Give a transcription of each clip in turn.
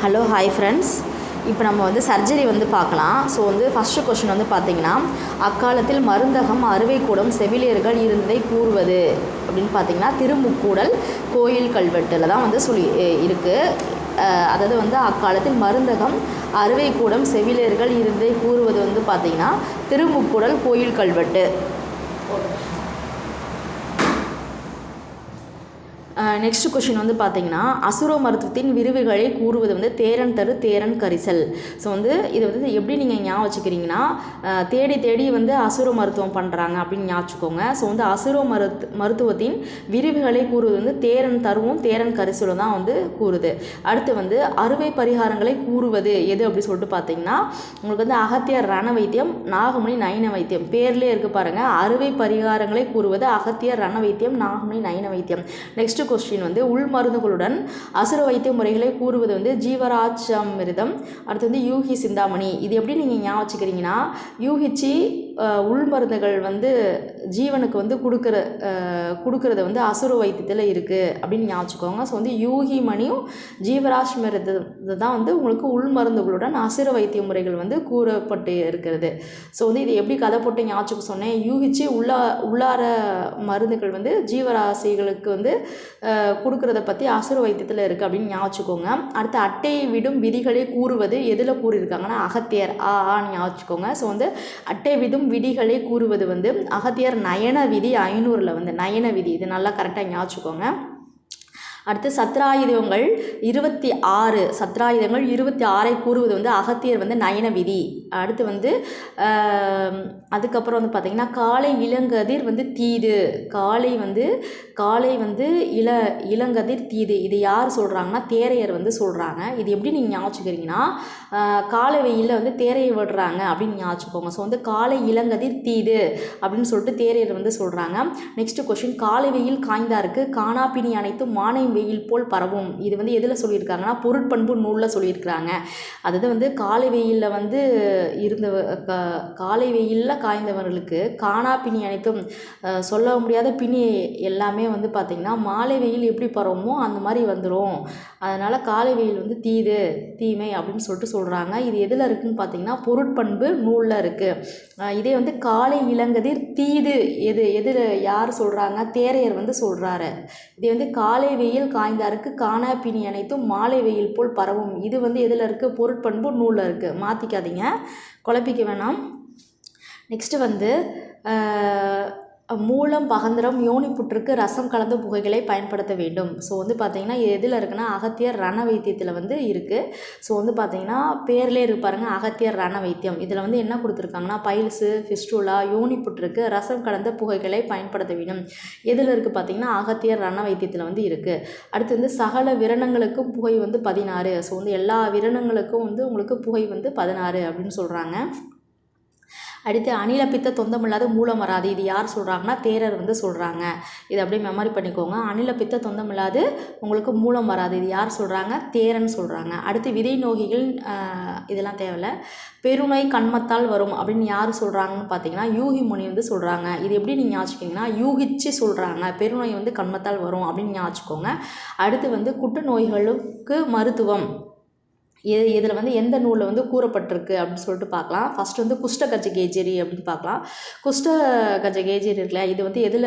Hello hi friends. இப்போ நம்ம வந்து சர்ஜரி வந்து பார்க்கலாம். ஸோ வந்து ஃபஸ்ட்டு கொஷின் வந்து பார்த்திங்கன்னா, அக்காலத்தில் மருந்தகம் அறுவைக்கூடம் செவிலியர்கள் இருந்ததை கூறுவது அப்படின்னு பார்த்திங்கன்னா, திருமுக்கூடல் கோயில் கல்வெட்டில் தான் வந்து சொல்லி இருக்குது. அதாவது வந்து அக்காலத்தில் மருந்தகம் அறுவைக்கூடம் செவிலியர்கள் இருந்ததை கூறுவது வந்து பார்த்திங்கன்னா, திருமுக்கூடல் கோயில் கல்வெட்டு. நெக்ஸ்ட் கொஷின் வந்து பார்த்திங்கன்னா, அசுர மருத்துவத்தின் விரிவுகளை கூறுவது வந்து தேரன் தரு தேரன் கரிசல். ஸோ வந்து இது வந்து எப்படி நீங்கள் ஞாபகம் வச்சுக்கிறீங்கன்னா, தேடி தேடி வந்து அசுர மருத்துவம் பண்ணுறாங்க அப்படின்னு ஞாபகம். ஸோ வந்து அசுர மருத்துவத்தின் விரிவுகளை கூறுவது வந்து தேரன் தருவும் தேரன் கரிசலும் தான் வந்து கூறுது. அடுத்து வந்து அறுவை பரிகாரங்களை கூறுவது எது அப்படி சொல்லிட்டு பார்த்தீங்கன்னா, உங்களுக்கு வந்து அகத்தியர் ரண வைத்தியம், நாகமணி நயன வைத்தியம் பேர்லேயே இருக்குது பாருங்கள். அறுவை பரிகாரங்களை கூறுவது அகத்தியர் ரண வைத்தியம், நாகமணி நயன வைத்தியம். நெக்ஸ்ட் கொஸ்டின் வந்து உள் மருந்துகளுடன் அசுர வைத்திய முறைகளை கூறுவது வந்து ஜீவராஜாமிர்தம். அடுத்து வந்து யூகி சிந்தாமணி. இது எப்படி நீங்கள் ஞாபகம் வச்சுக்கிறீங்கன்னா, யூகிச்சி உள் மருந்துகள் வந்து ஜீவனுக்கு வந்து கொடுக்கறது வந்து அசுர வைத்தியத்தில் இருக்குது அப்படின்னு ஞாபகம். ஸோ வந்து யூகி மணியும் ஜீவராஜ்மிர்தம் தான் வந்து உங்களுக்கு உள் மருந்துகளுடன் அசுர வைத்திய முறைகள் வந்து கூறப்பட்டு இருக்கிறது. ஸோ வந்து இது எப்படி கதை போட்டு ஞாபகம் சொன்னேன். யூகிச்சி உள்ளார மருந்துகள் வந்து ஜீவராசிகளுக்கு வந்து கொடுக்கறத பற்றி அசுர வைத்தியத்தில் இருக்குது அப்படின்னு ஞாபகம். அடுத்து அட்டையை விடும் விதிகளை கூறுவது எதில் கூறியிருக்காங்கன்னா, அகத்தியர் ஆன்னு ஞாபகம். ஸோ வந்து அட்டை விடும் விதிகளை கூறுவது வந்து அகத்தியர் நயன விதி 500ல் வந்து நயன விதி. இது நல்லா கரெக்டாக ஞாபகம். அடுத்து சத்ராயுதங்கள் 26 கூறுவது வந்து அகத்தியர் வந்து நயன விதி. அடுத்து வந்து அதுக்கப்புறம் வந்து பார்த்திங்கன்னா, காலை இளங்கதிர் வந்து தீது. காலை வந்து இளங்கதிர் தீது. இது யார் சொல்கிறாங்கன்னா, தேரையர் வந்து சொல்கிறாங்க. இது எப்படி நீங்கள் ஞாபகிக்கிறீங்கன்னா, காலை வெயிலில் வந்து தேரையை விடுறாங்க அப்படின்னு ஞாபகிக்கோங்க. ஸோ வந்து காலை இளங்கதிர் தீது அப்படின்னு சொல்லிட்டு தேரையர் வந்து சொல்கிறாங்க. நெக்ஸ்ட் கொஸ்டின், காலை வெயில் காய்ந்தாருக்கு காணாப்பினி அனைத்தும் மானை வெயில் போல் பரவும். இது வந்து எதில் சொல்லியிருக்காங்கன்னா, பொருட்பண்பு நூலில் சொல்லியிருக்கிறாங்க. அதாவது வந்து காலை வெயிலில் வந்து காலை வெயிலில் காய்ந்தவர்களுக்கு காணாப்பினி அனைத்தும் சொல்ல முடியாத பிணி எல்லாமே வந்து பார்த்திங்கன்னா, மாலை வெயில் எப்படி பரவுமோ அந்த மாதிரி வந்துடும். அதனால் காலை வெயில் வந்து தீமை அப்படின்னு சொல்லிட்டு சொல்கிறாங்க. இது எதில் இருக்குதுன்னு பார்த்திங்கன்னா, பொருட்பண்பு நூலில் இருக்குது. இதே வந்து காலை இளங்கதிர் தீது எதில் யார் சொல்கிறாங்க, தேரையர் வந்து சொல்கிறாரு. இதே வந்து காலை வெயில் காய்ந்தாருக்கு காணாப்பினி அனைத்தும் மாலை வெயில் போல் பரவும். இது வந்து எதில் இருக்குது, பொருட்பண்பு நூலில் இருக்குது. மாற்றிக்காதீங்க, குழப்பிக்க வேணாம். நெக்ஸ்ட்டு வந்து மூலம் பகந்திரம் யோனி புற்றுக்கு ரசம் கலந்த புகைகளை பயன்படுத்த வேண்டும். ஸோ வந்து பார்த்திங்கன்னா, எதில் இருக்குன்னா, அகத்தியர் ரண வைத்தியத்தில் வந்து இருக்குது. ஸோ வந்து பார்த்திங்கன்னா, பேர்லேயே இருப்பாருங்க, அகத்தியர் ரண வைத்தியம். இதில் வந்து என்ன கொடுத்துருக்காங்கன்னா, பைல்ஸு, ஃபிஸ்டுலா, யோனி புற்றுக்கு ரசம் கலந்த புகைகளை பயன்படுத்த வேண்டும். எதில் இருக்குது பார்த்திங்கன்னா, அகத்தியர் ரண வைத்தியத்தில் வந்து இருக்குது. அடுத்து வந்து சகல விரணங்களுக்கும் புகை வந்து 16. ஸோ வந்து எல்லா விரணங்களுக்கும் வந்து உங்களுக்கு புகை வந்து 16 அப்படின்னு சொல்கிறாங்க. அடுத்து அணிலப்பித்த தொந்தமில்லாத மூலம் வராது. இது யார் சொல்கிறாங்கன்னா, தேரர் வந்து சொல்கிறாங்க. இதை அப்படியே மெமரி பண்ணிக்கோங்க. அணிலப்பித்த தொந்தமில்லாது உங்களுக்கு மூலம் வராது. இது யார் சொல்கிறாங்க, தேரன் சொல்கிறாங்க. அடுத்து விதை நோய்கள் இதெல்லாம் தேவையில்லை. பெருநோய் கண்மத்தால் வரும் அப்படின்னு யார் சொல்கிறாங்கன்னு பார்த்தீங்கன்னா, யூகி முனி வந்து சொல்கிறாங்க. இது எப்படி நீங்கள் ஞாபகிங்கன்னா, யூகிச்சு சொல்கிறாங்க, பெருநோய் வந்து கண்மத்தால் வரும் அப்படின்னு ஞாபகிக்கோங்க. அடுத்து வந்து குட்டு நோய்களுக்கு மருத்துவம் இதில் வந்து எந்த நூலில் வந்து கூறப்பட்டிருக்கு அப்படின்னு சொல்லிட்டு பார்க்கலாம். ஃபஸ்ட்டு வந்து குஷ்டகஜகேஜரி அப்படின்னு பார்க்கலாம். குஷ்டகஜகேஜரி இருக்குல்ல, இது வந்து எதில்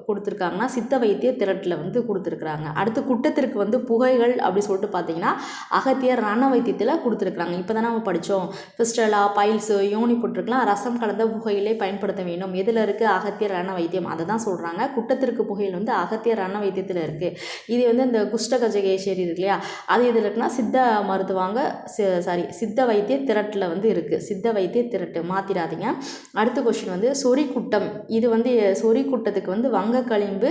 கொடுத்துருக்காங்கன்னா, சித்த வைத்திய திரட்டில் வந்து கொடுத்துருக்குறாங்க. அடுத்து குட்டத்திற்கு வந்து புகைகள் அப்படி சொல்லிட்டு பார்த்தீங்கன்னா, அகத்தியர் ரண வைத்தியத்தில் கொடுத்துருக்குறாங்க. இப்போ தான் நம்ம படித்தோம், ஃபிஸ்டலா, பைல்ஸு, யோனி புற்றுக்கெலாம் ரசம் கலந்த புகையிலே பயன்படுத்த வேண்டும். எதில் இருக்குது, அகத்தியர் ரண வைத்தியம். அதை தான் சொல்கிறாங்க. குட்டத்திற்கு புகையில் வந்து அகத்தியர் ரண வைத்தியத்தில் இருக்குது. இது வந்து இந்த குஷ்டகஜகேசரி இருக்கு இல்லையா, அது எதில் இருக்குன்னா, சித்த மருத்துவ சித்த வைத்திய திரட்டில் வந்து இருக்குது. சித்த வைத்திய திரட்டு, மாற்றிடாதீங்க. அடுத்த கொஸ்டின் வந்து சொறி குட்டம். இது வந்து சொறி குட்டத்துக்கு வந்து வங்க களிம்பு,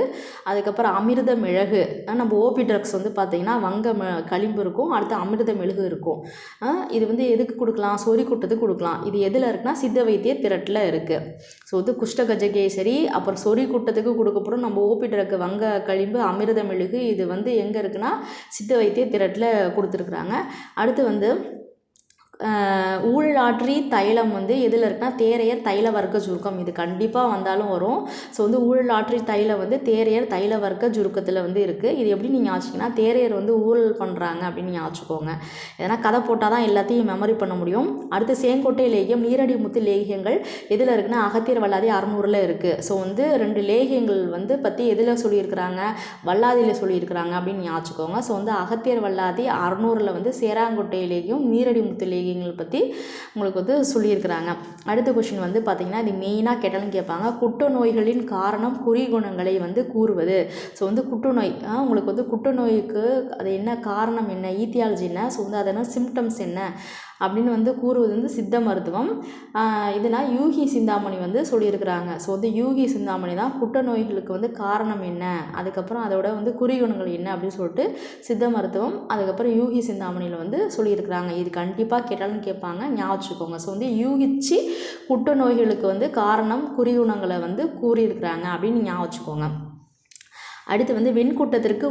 அதுக்கப்புறம் அமிர்த மிளகு. நம்ம ஓபி ட்ரக்ஸ் வந்து பார்த்திங்கன்னா வங்க களிம்பு இருக்கும், அடுத்து அமிர்த மிளகு இருக்கும். இது வந்து எதுக்கு கொடுக்கலாம், சொறி குட்டத்துக்கு கொடுக்கலாம். இது எதில் இருக்குன்னா, சித்த வைத்திய திரட்டில் இருக்குது. ஸோ வந்து குஷ்டகஜகேசரி, அப்புறம் சொறி குட்டத்துக்கு கொடுக்கப்படும் நம்ம ஓபி ட்ரக் வங்க களிம்பு, அமிர்த மிளகு. இது வந்து எங்கே இருக்குன்னா, சித்த வைத்திய திரட்டில் கொடுத்துருக்குறாங்க. அடுத்து வந்து ஊழலாற்றி தைலம் வந்து எதில் இருக்குன்னா தேரையர் தைல வர்க்க சுருக்கம். இது கண்டிப்பாக வந்தாலும் வரும். ஸோ வந்து ஊழலாற்றி தைலம் வந்து தேரையர் தைல வர்க்க சுருக்கத்தில் வந்து இருக்குது. இது எப்படி நீங்கள் ஆச்சுங்கன்னா தேரையர் வந்து ஊழல் பண்ணுறாங்க அப்படின்னு நீங்கள் ஆச்சுக்கோங்க. ஏன்னா கதை போட்டால் தான் எல்லாத்தையும் மெமரி பண்ண முடியும். அடுத்து செங்கோட்டை லேகியம் நீரடி முத்து லேகியங்கள் எதில் இருக்குன்னா அகத்தியர் வல்லாதி 600ல் இருக்குது. ஸோ வந்து 2 லேகியங்கள் வந்து பற்றி எதில் சொல்லியிருக்கிறாங்க, வல்லாதியில் சொல்லியிருக்கிறாங்க அப்படின்னு நீங்கள் ஆச்சுக்கோங்க. ஸோ வந்து அகத்தியர் வல்லாதி 600ல் வந்து சேராங்கோட்டை லேகியம் நீரடி முத்து லேகியங்கள் பற்றி உங்களுக்கு வந்து சொல்லியிருக்கிறாங்க. அடுத்த கொஸ்டின் வந்து பார்த்திங்கன்னா இது மெயினாக கேட்டாலும் கேட்பாங்க. குற்றநோய்களின் காரணம் குறிகுணங்களை வந்து கூறுவது. ஸோ வந்து குற்றநோய் உங்களுக்கு வந்து குற்றநோய்க்கு அது என்ன காரணம் என்ன, ஈத்தியாலஜி என்ன, ஸோ வந்து அதன சிம்டம்ஸ் என்ன அப்படின்னு வந்து கூறுவது வந்து சித்த மருத்துவம். இதுனா யூகி சிந்தாமணி வந்து சொல்லியிருக்கிறாங்க. ஸோ வந்து யூகி சிந்தாமணி தான் குற்றநோய்களுக்கு வந்து காரணம் என்ன, அதுக்கப்புறம் அதோட வந்து குறிகுணங்கள் என்ன அப்படின்னு சொல்லிட்டு சித்த மருத்துவம், அதுக்கப்புறம் யூகி சிந்தாமணியில் வந்து சொல்லியிருக்கிறாங்க. இது கண்டிப்பாக கேட்டாலும் கேட்பாங்க, ஞாபகம் வச்சுக்கோங்க. ஸோ வந்து யூகிச்சு குற்றநோய்களுக்கு வந்து காரணம் குறிகுணங்களை வந்து கூறியிருக்கிறாங்க அப்படின்னு ஞாபகம் வச்சுக்கோங்க. அடுத்து வந்து வெண்குட்டத்திற்கு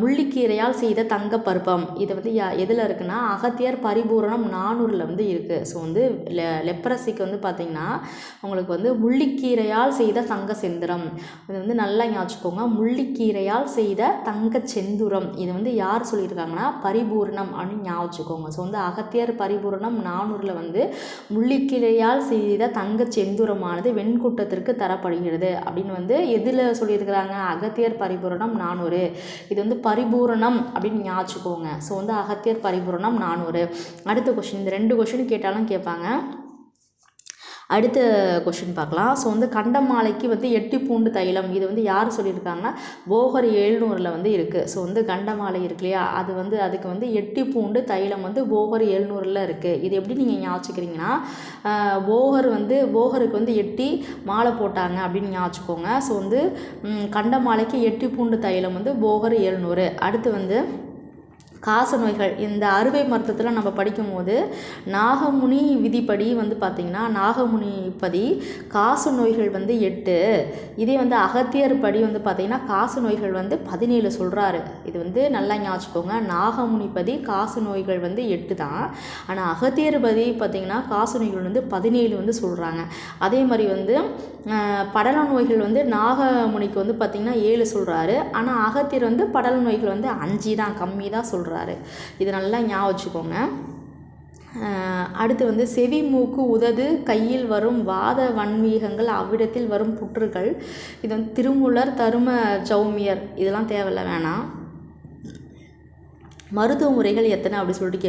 முள்ளிக்கீரையால் செய்த தங்க பருப்பம். இது வந்து எதில் இருக்குன்னா அகத்தியர் பரிபூரணம் 400ல் வந்து இருக்குது. ஸோ வந்து லெப்ரஸிக்கு வந்து பார்த்திங்கன்னா உங்களுக்கு வந்து முள்ளிக்கீரையால் செய்த தங்க செந்துரம். இது வந்து நல்லா ஞாபகம். முள்ளிக்கீரையால் செய்த தங்க செந்துரம் இது வந்து யார் சொல்லியிருக்காங்கன்னா பரிபூரணம் அப்படின்னு ஞாபகம். ஸோ வந்து அகத்தியர் பரிபூரணம் 400ல் வந்து முள்ளிக்கீரையால் செய்த தங்க செந்துரமானது வெண்குட்டத்திற்கு தரப்படுகிறது அப்படின்னு வந்து எதில் சொல்லியிருக்கிறாங்க, அகத்தியர் பரிபூரணம் 400. இது வந்து பரிபூரணம் அப்படின்னு ஞாபகம். ஸோ வந்து அகத்தியர் பரிபூரணம் 400. அடுத்த கொஸ்டின், இந்த 2 கொஸ்டின் கேட்டாலும் கேட்பாங்க. அடுத்த கொஸ்டின் பார்க்கலாம். ஸோ வந்து கண்டமாலைக்கு வந்து எட்டி பூண்டு தைலம் இது வந்து யார் சொல்லியிருக்காங்கன்னா போகர் 700ல் வந்து இருக்குது. ஸோ வந்து கண்டமாலை இருக்கு இல்லையா, அது வந்து அதுக்கு வந்து எட்டி பூண்டு தைலம் வந்து போகர் 700ல் இருக்குது. இது எப்படி நீங்கள் ஞாபகிக்கிறீங்கன்னா போகருக்கு வந்து எட்டி மாலை போட்டாங்க அப்படின்னு ஞாபகிக்கோங்க. ஸோ வந்து கண்டமாலைக்கு எட்டி பூண்டு தைலம் வந்து போகர் 700. அடுத்து வந்து காச நோய்கள், இந்த அறுவை மருத்துவத்தில் நம்ம படிக்கும்போது நாகமுனி விதிப்படி வந்து பார்த்திங்கன்னா நாகமுனிப்படி காச நோய்கள் வந்து 8, இதே வந்து அகத்தியர் படி வந்து பார்த்திங்கன்னா காச நோய்கள் வந்து 17 சொல்கிறாரு. இது வந்து நல்லா ஞாபகிக்கோங்க. நாகமுனிப்படி காச நோய்கள் வந்து 8 தான், ஆனால் அகத்தியர் படி பார்த்திங்கன்னா காச நோய்கள் வந்து 17 வந்து சொல்கிறாங்க. அதே மாதிரி வந்து படல நோய்கள் வந்து நாகமுனிக்கு வந்து பார்த்திங்கன்னா 7 சொல்கிறாரு, ஆனால் அகத்தியர் வந்து படல நோய்கள் வந்து 5 தான், கம்மி தான் சொல்கிறாரு. இது நல்லா ஞாபகம் வச்சுக்கோங்க. அடுத்து வந்து செவி மூக்கு உதடு கையில் வரும் வாத வன்மீகங்கள் அவ்விடத்தில் வரும் புற்றுகள். இது வந்து திருமூலர் தரும சௌமியர் இதெல்லாம் தேவையில்ல வேணாம். மருத்துவ முறைகள் எத்தனை அப்படி சொல்லிட்டு